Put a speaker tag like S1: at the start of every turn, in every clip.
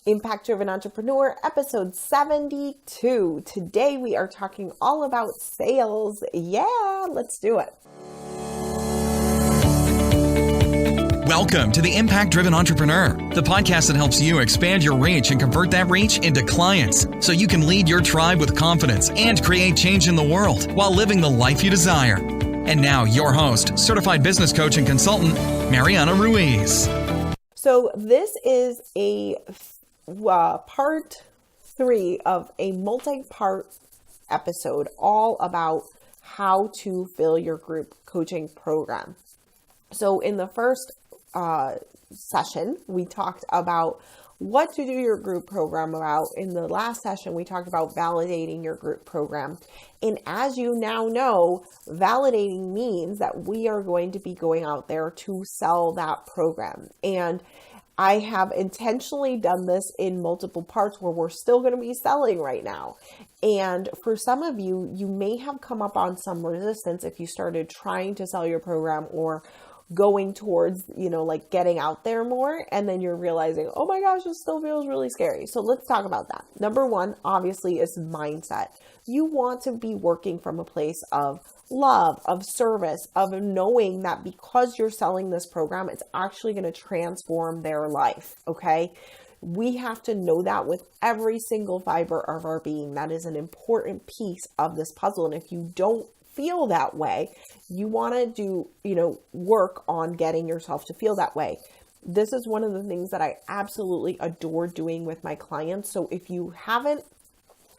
S1: Impact Driven Entrepreneur, episode 72. Today we are talking all about sales. Yeah, let's do it.
S2: Welcome to the Impact Driven Entrepreneur, the podcast that helps you expand your reach and convert that reach into clients so you can lead your tribe with confidence and create change in the world while living the life you desire. And now your host, certified business coach and consultant, Mariana Ruiz.
S1: So this is a part 3 of a multi-part episode all about how to fill your group coaching program. So in the first session, we talked about what to do your group program about. In the last session, we talked about validating your group program. And as you now know, validating means that we are going to be going out there to sell that program. And I have intentionally done this in multiple parts where we're still going to be selling right now. And for some of you, you may have come up on some resistance if you started trying to sell your program or going towards, like getting out there more. And then you're realizing, oh my gosh, this still feels really scary. So let's talk about that. Number one, obviously, is mindset. You want to be working from a place of love, of service, of knowing that because you're selling this program, it's actually going to transform their life. Okay. We have to know that with every single fiber of our being. That is an important piece of this puzzle. And if you don't feel that way, you want to do, work on getting yourself to feel that way. This is one of the things that I absolutely adore doing with my clients. So if you haven't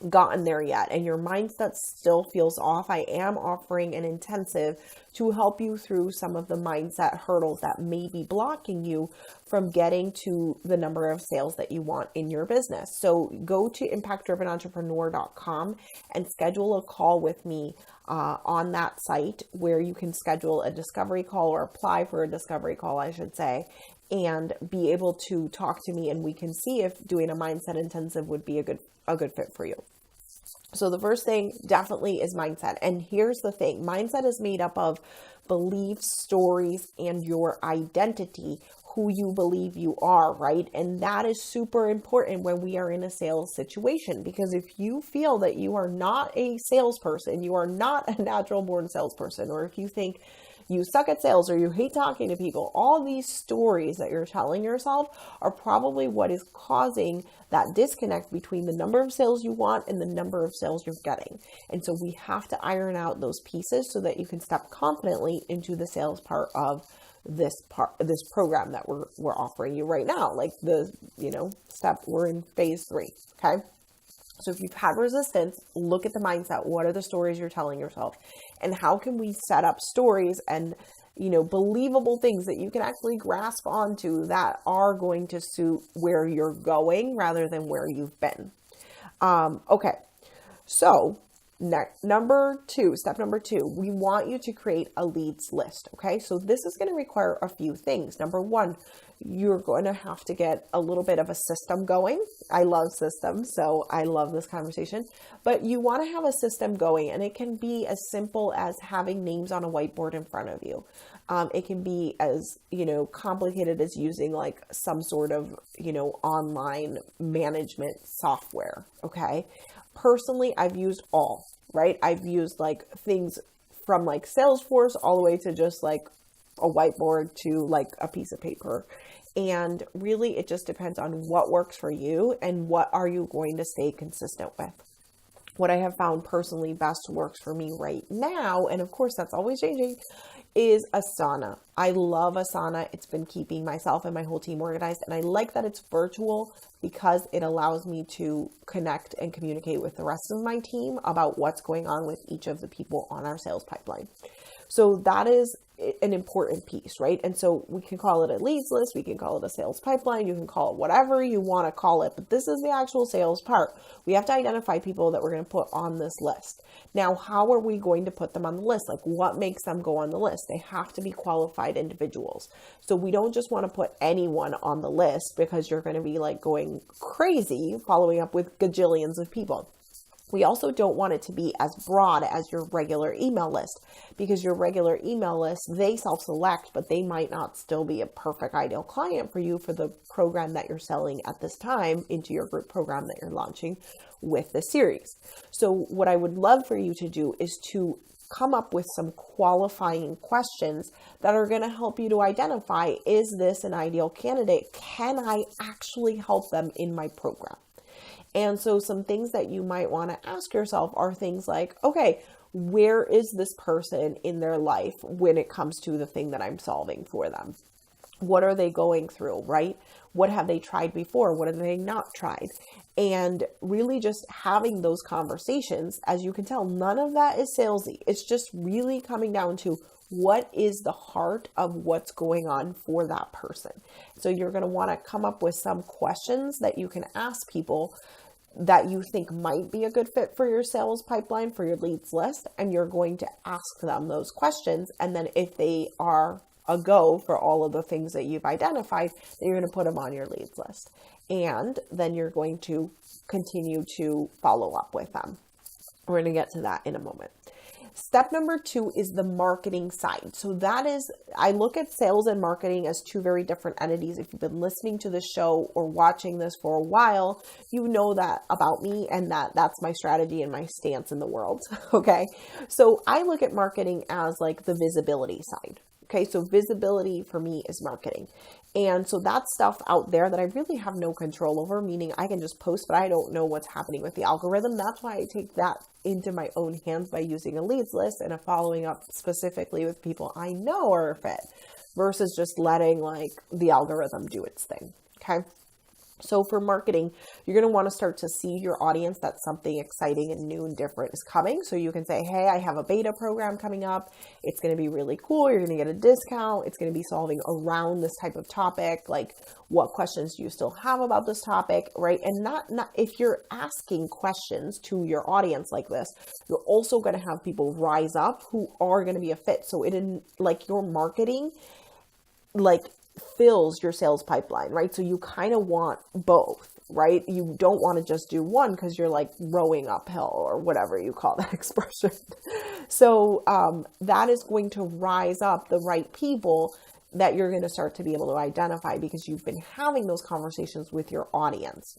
S1: gotten there yet and your mindset still feels off, I am offering an intensive to help you through some of the mindset hurdles that may be blocking you from getting to the number of sales that you want in your business. So go to impactdrivenentrepreneur.com and schedule a call with me on that site, where you can schedule a discovery call or apply for a discovery call, I should say, and be able to talk to me, and we can see if doing a mindset intensive would be a good fit for you. So the first thing definitely is mindset. And here's the thing. Mindset is made up of beliefs, stories, and your identity, who you believe you are, right? And that is super important when we are in a sales situation, because if you feel that you are not a salesperson, you are not a natural born salesperson, or if you think you suck at sales or you hate talking to people, all these stories that you're telling yourself are probably what is causing that disconnect between the number of sales you want and the number of sales you're getting. And so we have to iron out those pieces so that you can step confidently into the sales part of this program that we're offering you right now. Like we're in phase 3. Okay. So if you've had resistance, look at the mindset. What are the stories you're telling yourself? And how can we set up stories and, believable things that you can actually grasp onto that are going to suit where you're going rather than where you've been? Okay. So step number 2, we want you to create a leads list. Okay. So this is going to require a few things. Number 1, you're going to have to get a little bit of a system going. I love systems, so I love this conversation. But you want to have a system going, and it can be as simple as having names on a whiteboard in front of you. It can be as, complicated as using like some sort of, online management software. Okay. Personally, I've used all, right? I've used like things from like Salesforce all the way to just like a whiteboard to like a piece of paper. And really, it just depends on what works for you and what are you going to stay consistent with. What I have found personally best works for me right now, and of course that's always changing, is Asana. I love Asana. It's been keeping myself and my whole team organized. And I like that it's virtual because it allows me to connect and communicate with the rest of my team about what's going on with each of the people on our sales pipeline. So that is an important piece, right? And so we can call it a leads list, we can call it a sales pipeline, you can call it whatever you want to call it, but this is the actual sales part. We have to identify people that we're going to put on this list. Now, how are we going to put them on the list? Like, what makes them go on the list? They have to be qualified individuals. So we don't just want to put anyone on the list because you're going to be like going crazy following up with gajillions of people. We also don't want it to be as broad as your regular email list, because your regular email list, they self-select, but they might not still be a perfect ideal client for you for the program that you're selling at this time into your group program that you're launching with the series. So what I would love for you to do is to come up with some qualifying questions that are going to help you to identify, is this an ideal candidate? Can I actually help them in my program? And so some things that you might want to ask yourself are things like, okay, where is this person in their life when it comes to the thing that I'm solving for them? What are they going through, right? What have they tried before? What have they not tried? And really just having those conversations. As you can tell, none of that is salesy. It's just really coming down to what is the heart of what's going on for that person. So you're going to want to come up with some questions that you can ask people that you think might be a good fit for your sales pipeline, for your leads list, and you're going to ask them those questions. And then if they are a go for all of the things that you've identified, then you're going to put them on your leads list. And then you're going to continue to follow up with them. We're going to get to that in a moment. Step number 2 is the marketing side. So that is, I look at sales and marketing as two very different entities. If you've been listening to this show or watching this for a while, you know that about me, and that's my strategy and my stance in the world. Okay. So I look at marketing as like the visibility side. Okay. So visibility for me is marketing. And so that's stuff out there that I really have no control over, meaning I can just post, but I don't know what's happening with the algorithm. That's why I take that into my own hands by using a leads list and following up specifically with people I know are a fit versus just letting like the algorithm do its thing. Okay. So for marketing, you're going to want to start to see your audience that something exciting and new and different is coming. So you can say, hey, I have a beta program coming up. It's going to be really cool. You're going to get a discount. It's going to be solving around this type of topic. Like, what questions do you still have about this topic, right? And not if you're asking questions to your audience like this, you're also going to have people rise up who are going to be a fit. So like your marketing, like, fills your sales pipeline, right? So you kind of want both, right? You don't want to just do one because you're like rowing uphill or whatever you call that expression. So that is going to rise up the right people that you're going to start to be able to identify because you've been having those conversations with your audience.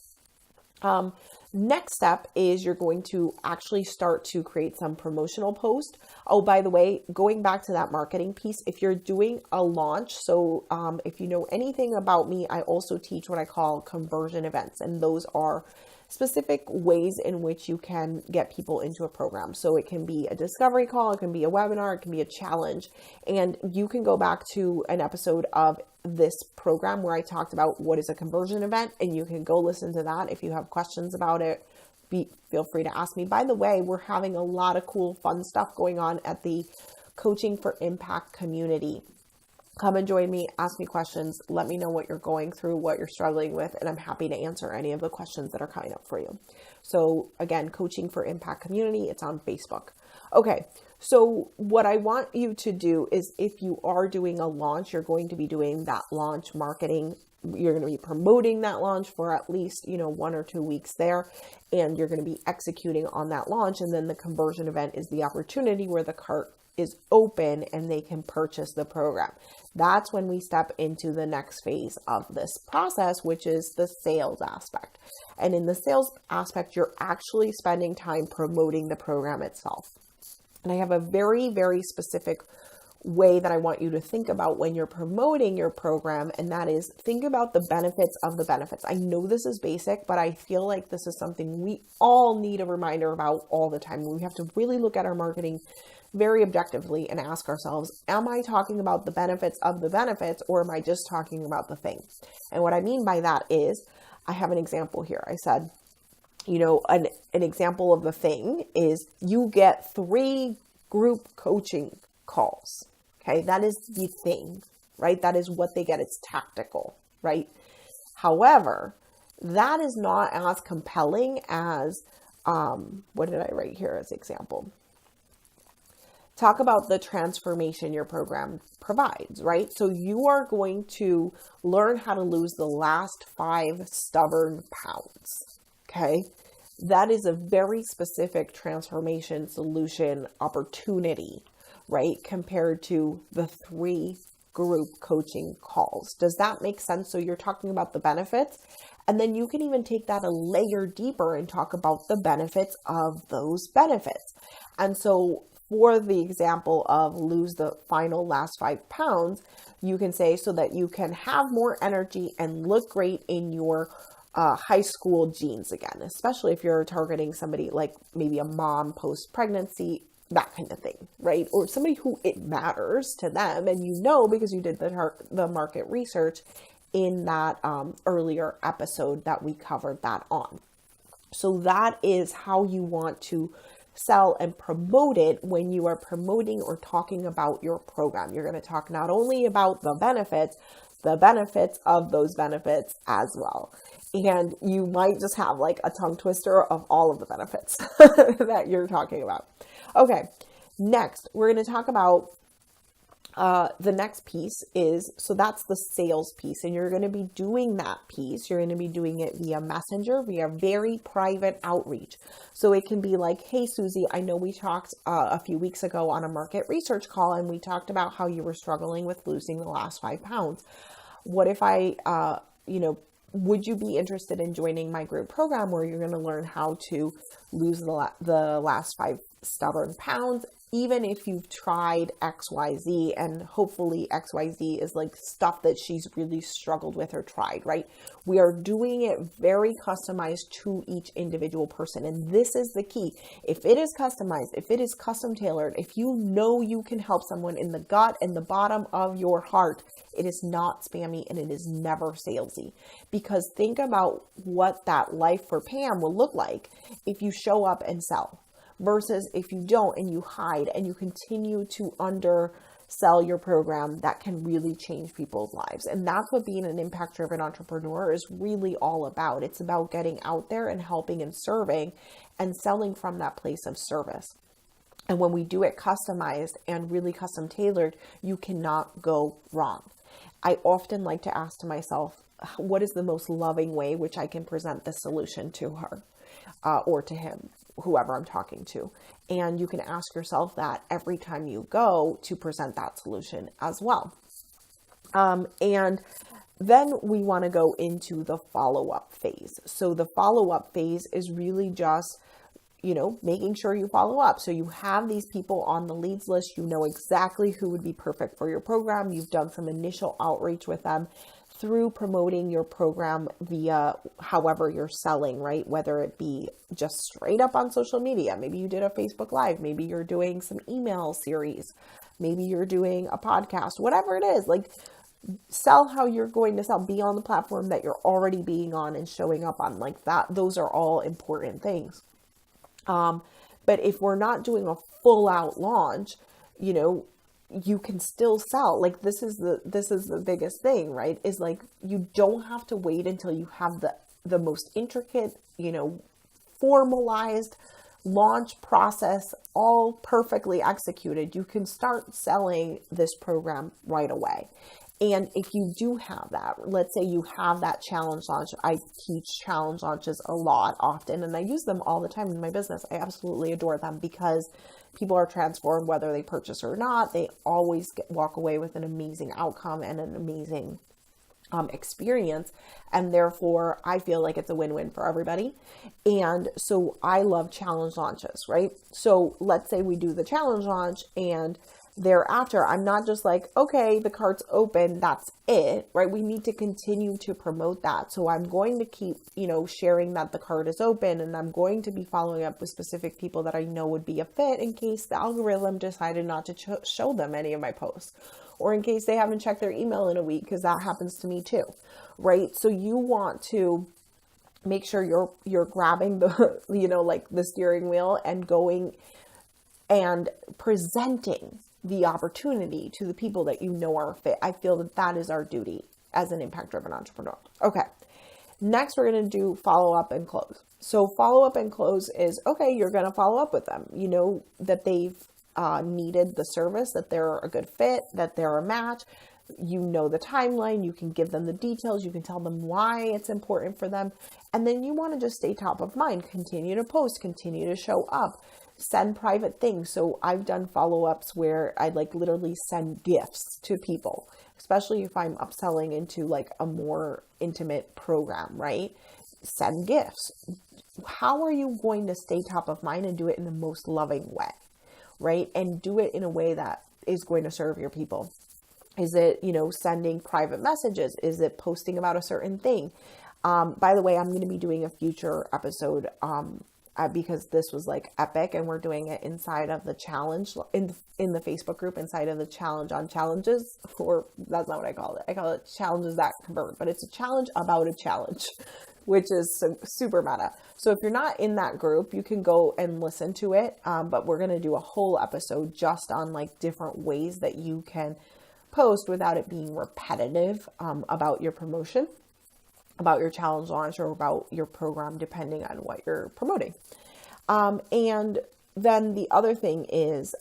S1: Next step is you're going to actually start to create some promotional post. Oh, by the way, going back to that marketing piece, if you're doing a launch, so if you know anything about me, I also teach what I call conversion events, and those are specific ways in which you can get people into a program. So it can be a discovery call, it can be a webinar, it can be a challenge. And you can go back to an episode of this program where I talked about what is a conversion event, and you can go listen to that. If you have questions about it, feel free to ask me. By the way, we're having a lot of cool, fun stuff going on at the Coaching for Impact community. Come and join me, ask me questions, let me know what you're going through, what you're struggling with, and I'm happy to answer any of the questions that are coming up for you. So again, Coaching for Impact community, it's on Facebook. Okay, so what I want you to do is if you are doing a launch, you're going to be doing that launch marketing. You're going to be promoting that launch for at least, 1 or 2 weeks there, and you're going to be executing on that launch. And then the conversion event is the opportunity where the cart is open and they can purchase the program. That's when we step into the next phase of this process, which is the sales aspect. And in the sales aspect, you're actually spending time promoting the program itself. And I have a very, very specific way that I want you to think about when you're promoting your program, and that is think about the benefits of the benefits. I know this is basic, but I feel like this is something we all need a reminder about all the time. We have to really look at our marketing very objectively and ask ourselves, am I talking about the benefits of the benefits, or am I just talking about the thing? And what I mean by that is, I have an example here. I said, an example of the thing is you get 3 group coaching calls. Okay, that is the thing, right? That is what they get. It's tactical, right? However, that is not as compelling as, what did I write here as example? Talk about the transformation your program provides, right? So you are going to learn how to lose the last 5 stubborn pounds, okay? that is a very specific transformation solution opportunity, right? Compared to the 3 group coaching calls. Does that make sense? So you're talking about the benefits, and then you can even take that a layer deeper and talk about the benefits of those benefits. And so for the example of lose the final last 5 pounds, you can say so that you can have more energy and look great in your high school jeans again, especially if you're targeting somebody like maybe a mom post-pregnancy, that kind of thing, right? Or somebody who it matters to them, and you know because you did the market research in that earlier episode that we covered that on. So that is how you want to sell and promote it when you are promoting or talking about your program. You're going to talk not only about the benefits of those benefits as well. And you might just have like a tongue twister of all of the benefits that you're talking about. Okay, next we're going to talk about the next piece is, so that's the sales piece, and you're going to be doing that piece. You're going to be doing it via messenger, via very private outreach. So it can be like, hey, Susie, I know we talked a few weeks ago on a market research call, and we talked about how you were struggling with losing the last 5 pounds. What if I, would you be interested in joining my group program where you're going to learn how to lose the last 5 stubborn pounds, even if you've tried XYZ, and hopefully XYZ is like stuff that she's really struggled with or tried, right? We are doing it very customized to each individual person. And this is the key. If it is customized, if it is custom tailored, if you know you can help someone in the gut and the bottom of your heart, it is not spammy and it is never salesy. Because think about what that life for Pam will look like if you show up and sell, versus if you don't and you hide and you continue to undersell your program. That can really change people's lives. And that's what being an impact-driven entrepreneur is really all about. It's about getting out there and helping and serving and selling from that place of service. And when we do it customized and really custom tailored, you cannot go wrong. I often like to ask to myself, what is the most loving way which I can present the solution to her or to him, whoever I'm talking to. And you can ask yourself that every time you go to present that solution as well. And then we want to go into the follow-up phase. So the follow-up phase is really just, making sure you follow up. So you have these people on the leads list, you know exactly who would be perfect for your program. You've done some initial outreach with them through promoting your program via however you're selling, right? Whether it be just straight up on social media. Maybe you did a Facebook Live. Maybe you're doing some email series. Maybe you're doing a podcast, whatever it is. Like, sell how you're going to sell. Be on the platform that you're already being on and showing up on, like that. Those are all important things. But if we're not doing a full out launch, you can still sell. Like, this is the biggest thing, right? Is like, you don't have to wait until you have the most intricate, formalized launch process all perfectly executed. You can start selling this program right away. And if you do have that, let's say you have that challenge launch. I teach challenge launches a lot often, and I use them all the time in my business. I absolutely adore them because people are transformed whether they purchase or not. They always walk away with an amazing outcome and an amazing experience. And therefore, I feel like it's a win-win for everybody. And so I love challenge launches, right? So let's say we do the challenge launch, and thereafter, I'm not just like, okay, the cart's open, that's it, right? We need to continue to promote that. So I'm going to keep, sharing that the cart is open, and I'm going to be following up with specific people that I know would be a fit in case the algorithm decided not to show them any of my posts, or in case they haven't checked their email in a week, because that happens to me too, right? So you want to make sure you're grabbing the, like the steering wheel and going and presenting the opportunity to the people that are a fit. I feel that is our duty as an impact-driven entrepreneur. Okay. Next, we're going to do follow up and close. So follow up and close is, okay, you're going to follow up with them. You know that they've needed the service, that they're a good fit, that they're a match. You know the timeline, you can give them the details, you can tell them why it's important for them. And then you want to just stay top of mind, continue to post, continue to show up, send private things. So I've done follow-ups where I like literally send gifts to people, especially if I'm upselling into like a more intimate program, right? Send gifts. How are you going to stay top of mind and do it in the most loving way, right? And do it in a way that is going to serve your people. Is it, sending private messages? Is it posting about a certain thing? By the way, I'm going to be doing a future episode because this was like epic, and we're doing it inside of the challenge in the Facebook group, inside of the challenge on challenges, or that's not what I call it. I call it challenges that convert, but it's a challenge about a challenge, which is super meta. So if you're not in that group, you can go and listen to it. But we're going to do a whole episode just on like different ways that you can post without it being repetitive about your promotion, about your challenge launch, or about your program, depending on what you're promoting. And then the other thing is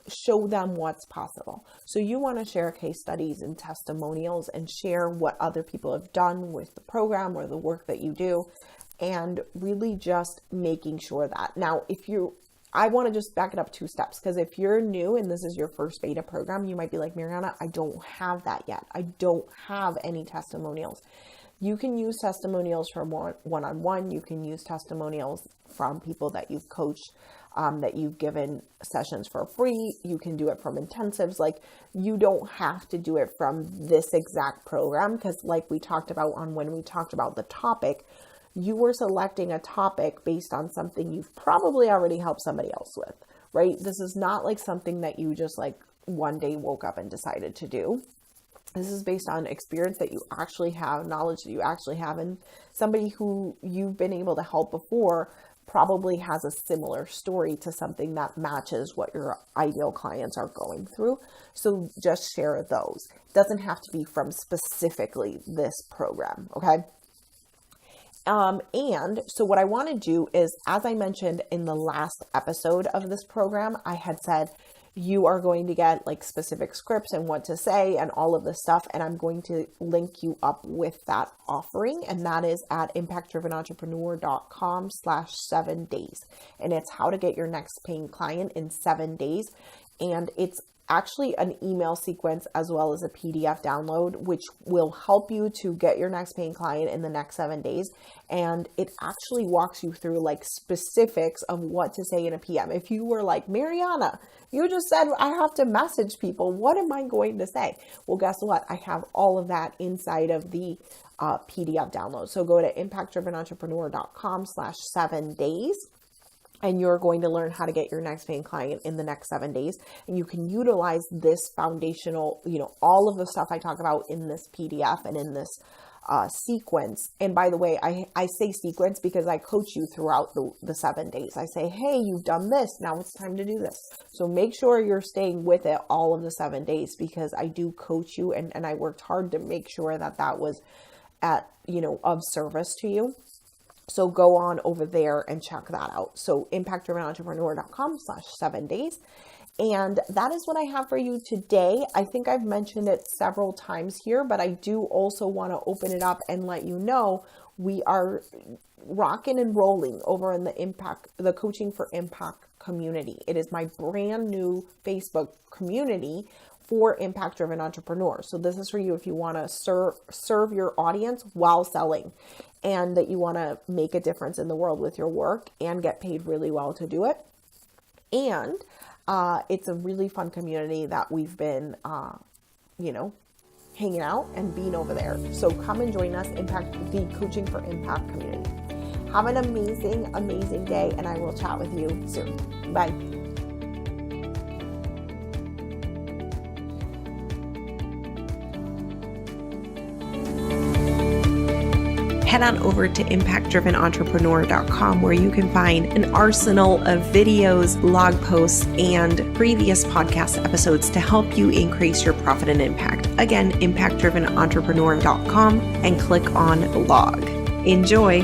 S1: show them what's possible. So you want to share case studies and testimonials and share what other people have done with the program or the work that you do, and really just making sure that. Now, I want to just back it up 2 steps, because if you're new and this is your first beta program, you might be like, Mariana, I don't have that yet. I don't have any testimonials. You can use testimonials from one-on-one. You can use testimonials from people that you've coached, that you've given sessions for free. You can do it from intensives. Like, you don't have to do it from this exact program, because like we talked about when we talked about the topic, you were selecting a topic based on something you've probably already helped somebody else with, right? This is not like something that you just like one day woke up and decided to do. This is based on experience that you actually have, knowledge that you actually have, and somebody who you've been able to help before probably has a similar story to something that matches what your ideal clients are going through. So just share those. It doesn't have to be from specifically this program, okay? And so what I want to do is, as I mentioned in the last episode of this program, I had said, you are going to get like specific scripts and what to say and all of this stuff. And I'm going to link you up with that offering. And that is at impactdrivenentrepreneur.com/7 days. And it's how to get your next paying client in 7 days. And it's actually an email sequence as well as a PDF download, which will help you to get your next paying client in the next 7 days. And it actually walks you through like specifics of what to say in a PM. If you were like, Mariana, you just said I have to message people, what am I going to say? Well, guess what? I have all of that inside of the PDF download. So go to impactdrivenentrepreneur.com/7 days. And you're going to learn how to get your next paying client in the next 7 days. And you can utilize this foundational, all of the stuff I talk about in this PDF and in this sequence. And by the way, I say sequence because I coach you throughout the 7 days. I say, hey, you've done this. Now it's time to do this. So make sure you're staying with it all of the 7 days, because I do coach you, and I worked hard to make sure that was of service to you. So go on over there and check that out. So impactdrivenentrepreneur.com/7 days. And that is what I have for you today. I think I've mentioned it several times here, but I do also want to open it up and let you know we are rocking and rolling over in the Coaching for Impact community. It is my brand new Facebook community for impact-driven entrepreneurs. So this is for you if you want to serve your audience while selling, and that you want to make a difference in the world with your work and get paid really well to do it. And it's a really fun community that we've been, hanging out and being over there. So come and join us, the Coaching for Impact community. Have an amazing, amazing day, and I will chat with you soon. Bye. Head on over to impactdrivenentrepreneur.com, where you can find an arsenal of videos, blog posts, and previous podcast episodes to help you increase your profit and impact. Again, impactdrivenentrepreneur.com, and click on blog. Enjoy.